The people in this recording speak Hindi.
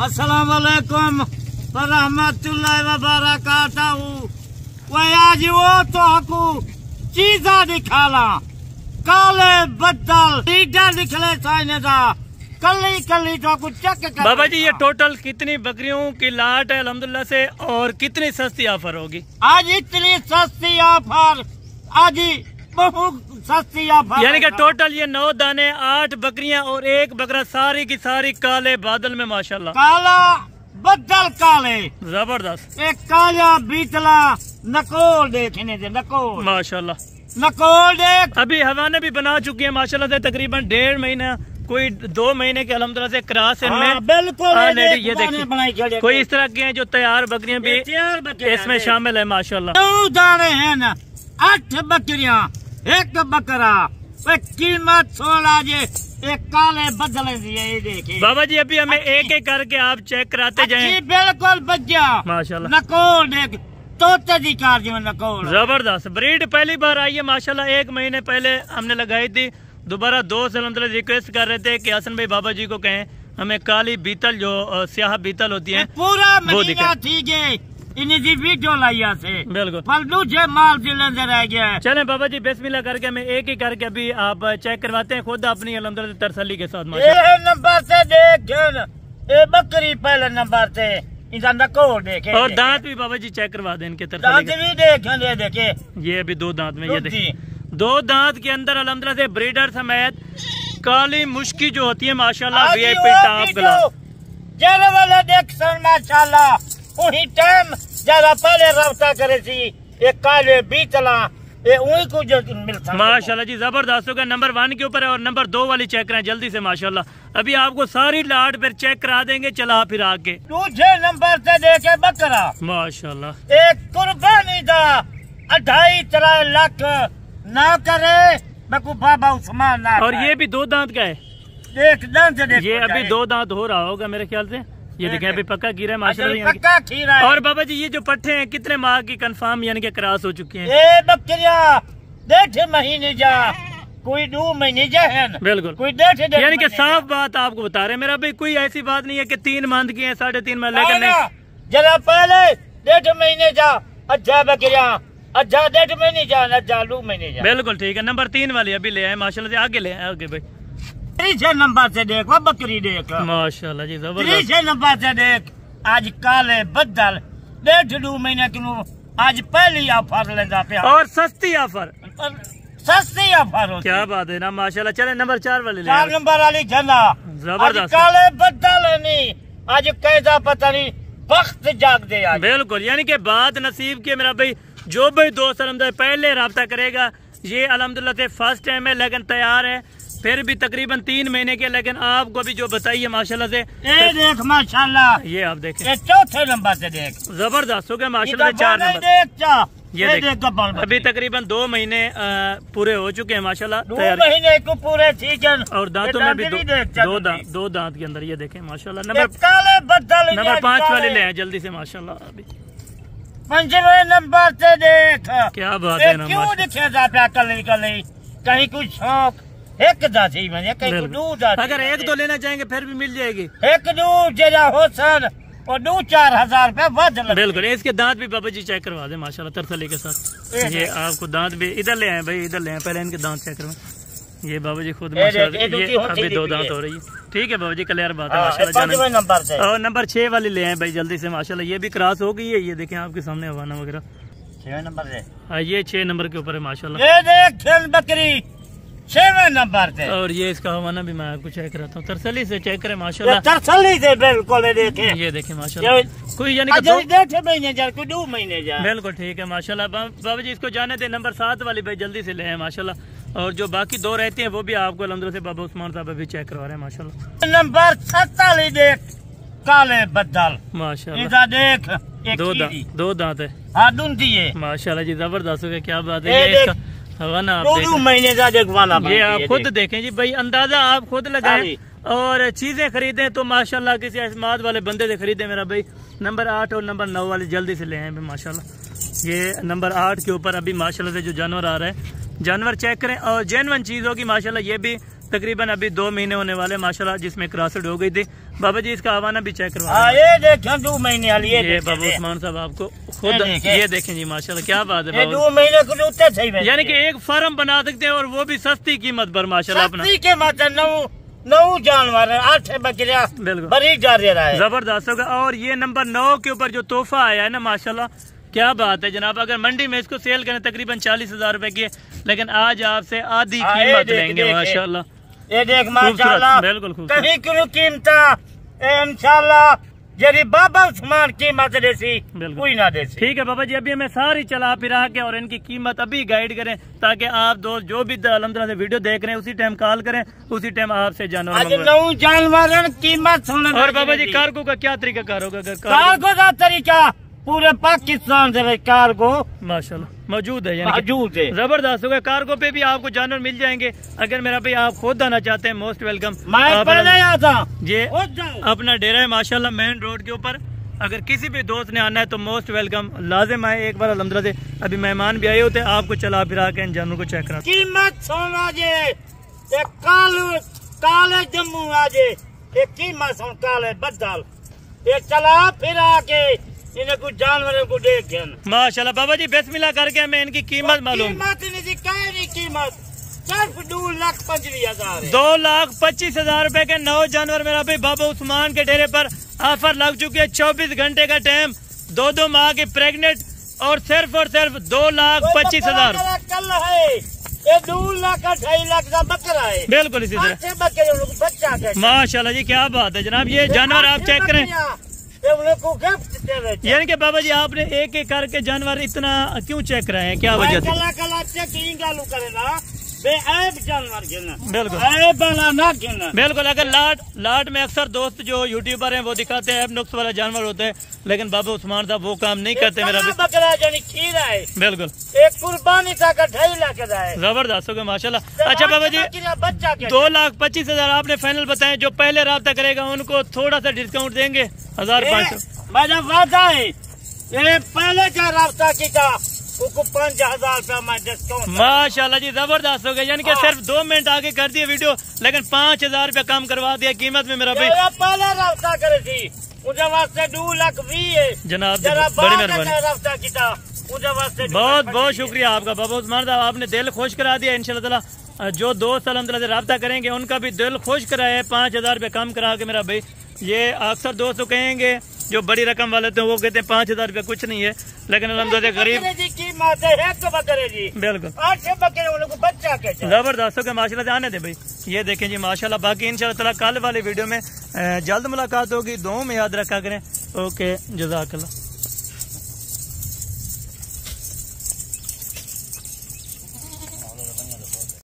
अस्सलाम वालेकुम रहमतुल्लाहि व बरकातहू। वह आज वो तो हकू चीजा दिखाला काले बदल लीडर निकले साइने दा कली कली तो कुछ चेक कर। बाबा जी ये टोटल कितनी बकरियों की लाट है अल्हम्दुलिल्लाह से और कितनी सस्ती ऑफर होगी? आज इतनी सस्ती ऑफर, आज बहुत सस्ती ऑफर, यानी कि टोटल ये 9 दाने 8 बकरियां और 1 बकरा, सारी की सारी काले बादल में माशाल्लाह। काला बदल काले जबरदस्त, एक काला बीतला नकोल देखने दे, नकोल माशाल्लाह नकोल देख। अभी हवाने भी बना चुकी है माशाल्लाह से, तकरीबन 1.5 महीना कोई 2 महीने के अल्हम्दुलिल्लाह से क्रॉस में बिल्कुल ये देखिए कोई इस तरह की हैं जो तैयार बकरियां भी इसमें शामिल है माशाल्लाह। 9 दाने हैं ना, 8 बकरियां 1 बकरा, कीमत 16 जे एक काले बदले ये देखिए। बाबा जी अभी हमें एक एक करके आप चेक कराते जाएं। बिल्कुल बच्चा माशाल्लाह, नकोल देख तोते दी कार जो नकोल जबरदस्त ब्रीड पहली बार आई है माशाल्लाह। 1 महीने पहले हमने लगाई थी, दोबारा दोस्त अल्हम्दुलिल्लाह रिक्वेस्ट कर रहे थे कि हसन भाई बाबा जी को कहें हमें काली बीतल जो स्याह बीतल होती है पूरा महीना ठीक है इन्हें वीडियो लाइया से बिल्कुल फलू जे माल जिले रह गया है। चलें बाबा जी बिस्मिल्लाह करके हमें एक ही करके अभी आप चेक करवाते हैं खुद अपनी अल्हम्दुलिल्लाह तसल्ली के साथ। ये नंबर से देख ये बकरी पहले नंबर से इनका नकोल देखे और दांत भी बाबा जी चेक करवा दें इनके दांत भी देखे। ये अभी 2 दांत में, ये देखिए 2 दांत के अंदर अल्हम्दुलिल्लाह से ब्रीडर समेत काली मुश्की जो होती है माशाल्लाह वीआईपी टॉप क्लास जरा वाला देख माशाल्लाह। वही टाइम ज्यादा पहले रब्ता करे सी एक काले बीतला ये उन्हीं को जो मिलता माशाल्लाह जी जबरदस्त होगा। नंबर 1 के ऊपर है और नंबर 2 वाली चेक करें जल्दी से माशाल्लाह। अभी आपको सारी लाट फिर चेक करा देंगे चला फिर आके। दूसरे नंबर से देखे बकरा माशाल्लाह एक कुर्बानी दा 2.5-3 लाख ना करे बकू बाबा उस्मान ना। और ये भी 2 दांत का है, देख दांत देख ये अभी 2 दांत हो रहा होगा मेरे ख्याल से। ये देखें अभी पक्का खीरा है माशाल्लाह, पक्का खीरा है। और बाबा जी ये जो पट्टे हैं कितने माह की कंफर्म यानी कि क्रॉस हो चुकी हैं? ये बकरिया 1.5 महीने जा, कोई 2 महीने जा है ना। बिल्कुल कोई 1.5 यानी कि साफ बात आपको बता रहे हैं। मेरा भाई कोई ऐसी बात नहीं है कि 3 मंथ की है 3.5 मंथ लेकर नहीं। जरा पहले 1.5 महीने जा अच्छा बकरिया, अच्छा 1.5 महीने जा, अच्छा 2 महीने जा। बिल्कुल ठीक है। नंबर 3 वाली अभी ले आए माशाल्लाह से, आगे ले आए आगे भाई। 3 नंबर से देख वो बकरी देख माशाल्लाह जी जबरदस्त। 3 नंबर से देख आज काले बदल 1.5-2 महीने की आज पहली ऑफर लेता पे और सस्ती ऑफर, सस्ती ऑफर होती। क्या बात है ना माशाल्लाह। चले नंबर 4 वाली ले 4 नंबर वाली झंडा जबरदस्त काले बदल नहीं आज कैसा पता नहीं वक्त जाग दे आज। बिल्कुल यानी कि बात नसीब की मेरा भाई। जो भाई दोस्त अल्हम्दुलिल्लाह पहले रब्ता करेगा ये अल्हम्दुलिल्लाह से फर्स्ट टाइम है लेकिन तैयार है, फिर भी तकरीबन 3 महीने के, लेकिन आपको अभी जो बताइए माशाल्लाह से ये देख माशाल्लाह। ये आप देखें ये 4थे नंबर से देख जबरदस्त हो गया माशाल्लाह। 4 नंबर देख ये देख अभी तकरीबन 2 महीने पूरे हो चुके हैं माशाल्लाह। 2 महीने को पूरे सीजन और दांतों में भी 2 दांत के अंदर ये देखें माशाल्लाह। नंबर 5 वाले ले आए जल्दी से माशाल्लाह। अभी 5वें नंबर से देख क्या बात है ना, क्यों दिखे जाता कली कली कहीं कुछ शौक एक दासी बने कहीं को 2 दासी। अगर 1-2 लेना चाहेंगे फिर भी मिल जाएगी। 1-2 जरा हो सर और 2-4 हजार रुपए बदल। बिल्कुल इसके दांत भी बाबा जी चेक करवा दे माशाल्लाह तरसली के साथ। ये आपको दांत भी इधर ले आए भाई, इधर ले आए पहले इनके दांत चेक करवा। ये बाबा जी खुद माशाल्लाह ये अभी 2 दांत हो रही है। ठीक है बाबा जी क्लियर बात है माशाल्लाह। नंबर से और नंबर 6 वाली ले आए भाई जल्दी से माशाल्लाह। ये भी क्रॉस हो गई है, ये देखें आपके सामने हवाना वगैरह 6 नंबर से। हाँ ये 6 नंबर के ऊपर है माशाल्लाह। ये देख खेल बकरी 6वें नंबर से। और ये इसका हवाना भी मैं आपको चेक कराता हूँ, तरसली से चेक करें माशाल्लाह। तरसली से बिल्कुल देखे ये देखे माशाल्लाह। कोई यानी कि 2 महीने जा, कोई 2 महीने जा। बिल्कुल ठीक है माशाल्लाह। बाबा जी इसको जाने दे नंबर 7 वाली भाई जल्दी से ले आए माशाल्लाह। और जो बाकी 2 रहती हैं वो भी आपको अल्हम्दुलिल्लाह से बाबा उस्मान साहब अभी चेक करवा रहे हैं माशाल्लाह। नंबर 47 देख काले बदल माशाल्लाह। देख 2 दांत है। हाँ दूंदी है माशाल्लाह जी जबरदस्त हो गया। क्या बात है। ये इसका हवाना आप 2 महीने का देखवाना ये आप खुद देखें जी भाई, अंदाजा आप खुद लगाएं और चीजें खरीदें तो माशाल्लाह किसी एतमाद वाले बंदे से खरीदे मेरा भाई। नंबर 8 और नंबर 9 वाले जल्दी से ले आए माशाल्लाह। ये नंबर 8 के ऊपर अभी माशाल्लाह से जो जानवर आ रहा है जानवर चेक करें और जेन्युइन चीज होगी माशाल्लाह। ये भी तकरीबन अभी 2 महीने होने वाले माशाल्लाह, जिसमें क्रॉसड हो गई थी। बाबा जी इसका हवाना भी चेक करवा। हाँ ये देखें 2 महीने वाली ये बाबा उस्मान साहब आपको खुद ये देखें जी माशाल्लाह क्या बात है। 2 महीने को उतना सही, यानी कि एक फार्म बना सकते हैं और वो भी सस्ती कीमत पर माशाल्लाह अपना। सस्ती कीमत 9 जानवर 8 बकरियां बिल्कुल बड़ी जा रहा है, जबरदस्त होगा। और ये नंबर 9 के ऊपर जो तोहफा आया है ना माशाल्लाह क्या बात है जनाब। अगर मंडी में इसको सेल करें तकरीबन 40,000 रुपए की, लेकिन आज आपसे आधी कीमत लेंगे माशाल्लाह। ये देख माशाल्लाह बिल्कुल कहीं क्यों कीमता इंशाल्लाह जरी बाबा उस्मान कीमत देसी कोई ना देसी। ठीक है बाबा जी, अभी हमें सारी चला फिरा के और इनकी कीमत अभी गाइड करें ताकि आप दोस्त जो भी अल्हम्दुलिल्लाह से वीडियो देख रहे हैं उसी टाइम कॉल करें, उसी टाइम आपसे जानवर कीमत सुन। और बाबा जी कार्गो का क्या तरीका कार होगा? कार्गो का तरीका पूरे पाकिस्तान से कार्गो माशाल्लाह मौजूद है, मौजूद है, जबरदस्त होगा। कार्गो पे भी आपको जानवर मिल जाएंगे। अगर मेरा भाई आप खुद आना चाहते हैं मोस्ट वेलकम। मैं पहले आता ये अपना डेरा है माशाल्लाह मेन रोड के ऊपर। अगर किसी भी दोस्त ने आना है तो मोस्ट वेलकम लाजिम है। एक बार अल्हम्दुलिल्लाह से अभी मेहमान भी आए होते हैं, आपको चला फिरा के इन जानवरों को चेक करा। कीमत सोना जे काले जम्मू आजे कीमत सुन काले बदल ये चला फिरा के इन्हें कुछ जानवरों को देख माशाल्लाह। बाबा जी बिस्मिल्लाह करके हमें इनकी कीमत मालूम। कीमत सिर्फ 2,25,000 2,25,000 रुपए के 9 जानवर मेरा भाई बाबा उस्मान के डेरे पर ऑफर लग चुकी है। 24 घंटे का टाइम, 2 माह की प्रेग्नेंट और सिर्फ 2,25,000। कल है ये 2 लाख 2.5 लाख का बकरा है। बिल्कुल इसी तरह बच्चा माशाल्लाह जी क्या बात है जनाब। ये जानवर आप चेक करें, यानी कि बाबा जी आपने एक एक करके जानवर इतना क्यों चेक रहे हैं, क्या वजह से? बिल्कुल अगर लाट में अक्सर दोस्त जो यूट्यूबर हैं वो दिखाते हैं नुक्स वाला जानवर होते हैं, लेकिन बाबा उस्मान साहब वो काम नहीं करते। मेरा बिल्कुल एक कुर्बानी का 2.5 लाख है, जबरदस्त हो गया माशाल्लाह। अच्छा बाबा जी 2,25,000 आपने फाइनल बताया। जो पहले राब्ता करेगा उनको थोड़ा सा डिस्काउंट देंगे 1,500। मेरा वादा है ये पहले का राब्ता किया 5,000 रुपया मैं डिस्काउंट। माशाल्लाह जी जबरदस्त हो गया। यानी कि सिर्फ 2 मिनट आगे कर दिए वीडियो, लेकिन 5,000 रुपया कम करवा दिया कीमत में मेरा भाई। पहले राब्ता करे थी मुझे वास्ते 2,20,000 है जनाब, बड़ी मेहरबानी, राब्ता किया मुझे वास्ते बहुत बहुत शुक्रिया आपका बाबा उस्मान साहब। आपने दिल खुश करा दिया। इंशाल्लाह ताला जो दोस्त अल्हम्दुलिल्लाह से राब्ता करेंगे उनका भी दिल खुश कराया। 5,000 रुपया कम करा के मेरा भाई। ये अक्सर दोस्तों कहेंगे जो बड़ी रकम वाले थे वो कहते हैं 5,000 रुपया कुछ नहीं है, लेकिन अल्हम्दुलिल्लाह गरीब बिल्कुल जबरदस्त हो गया माशाल्लाह से। आने दे भाई, ये देखें जी माशाल्लाह। बाकी इंशाल्लाह ताला कल वाली वीडियो में जल्द मुलाकात होगी। दुआ में याद रखा करें। ओके जज़ाकल्लाह।